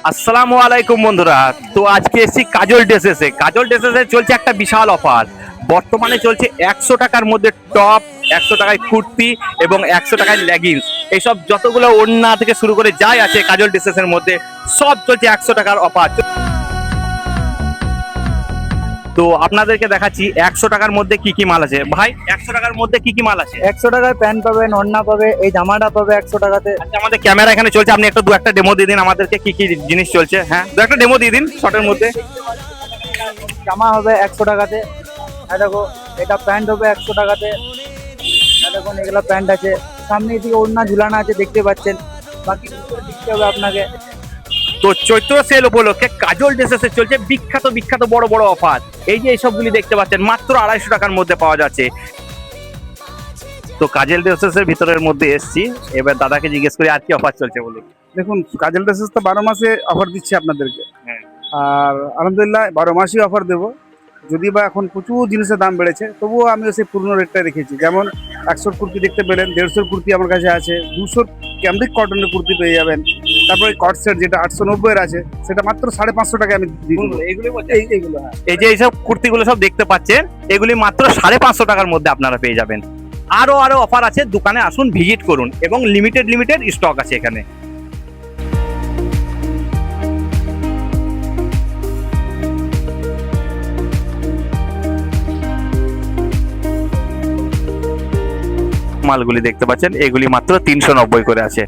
আসসালামু আলাইকুম বন্ধুরা। তো আজকে এসেছি কাজল ড্রেসেসে। কাজল ড্রেসেসে চলছে একটা বিশাল অফার। বর্তমানে চলছে 100 টাকার মধ্যে টপ, 100 টাকায় কুর্তি এবং 100 টাকায় লেগিংস, এইসব যতগুলো ওড়না থেকে শুরু করে যাই আছে কাজল ড্রেসেসের মধ্যে সব চলছে 100 টাকার অফার। তো আপনাদেরকে দেখাচ্ছি 100 টাকার মধ্যে কি কি মাল আছে। ভাই 100 টাকার মধ্যে কি কি মাল আছে? 100 টাকায় প্যান্ট পাবেন, ওড়না পাবে, এই জামাটা পাবে 100 টাকাতে। আচ্ছা, আমাদের ক্যামেরা এখানে চলছে, আপনি একটু দু একটা ডেমো দিয়ে দিন আমাদেরকে, কি কি জিনিস চলছে। হ্যাঁ, দু একটা ডেমো দিয়ে দিন শর্টের মধ্যে। জামা হবে 100 টাকাতে। এই দেখো, এটা প্যান্ট হবে 100 টাকাতে। এই দেখুন, এগুলো প্যান্ট আছে। সামনে এদিকে ওড়না ঝুলানো আছে, দেখতে পাচ্ছেন। বাকি দেখতে হবে আপনাকে। তো চৈত্র সেল উপলক্ষে কাজল ড্রেসেসে চলছে বিখ্যাত বিখ্যাত বড় বড় অফার। এই যে এইসবগুলি দেখতে পাচ্ছেন মাত্র 250 টাকার মধ্যে পাওয়া যাচ্ছে। তো কাজল ড্রেসেসের ভিতরের মধ্যে এসছি, এবার দাদাকে জিজ্ঞেস করি আর কি অফার চলছে বলুন। দেখুন, কাজল ড্রেসেস তো 12 মাসে অফার দিচ্ছে আপনাদেরকে। হ্যাঁ। আর আলহামদুলিল্লাহ 12 মাসই অফার দেবো। যদি বা এখন প্রচুর জিনিসের দাম বেড়েছে, তবুও আমি সেই পুরনো রেটটা রেখেছি। যেমন 100 কুর্তি দেখতে পেলেন, 150 কুর্তি আমার কাছে আছে, 200 ক্যামরিক কটনের কুর্তি পেয়ে যাবেন। তারপরে কট সেট যেটা 890 আছে, সেটা মাত্র 550 টাকা আমি দিই। এইগুলো হ্যাঁ। এই যে এইসব কুর্তিগুলো সব দেখতে পাচ্ছেন, এগুলি মাত্র 550 টাকার মধ্যে আপনারা পেয়ে যাবেন। আরো আরো অফার আছে, দোকানে আসুন, ভিজিট করুন, এবং লিমিটেড স্টক আছে এখানে। মালগুলি দেখতে পাচ্ছেন, এগুলি মাত্র 390 করে আছে।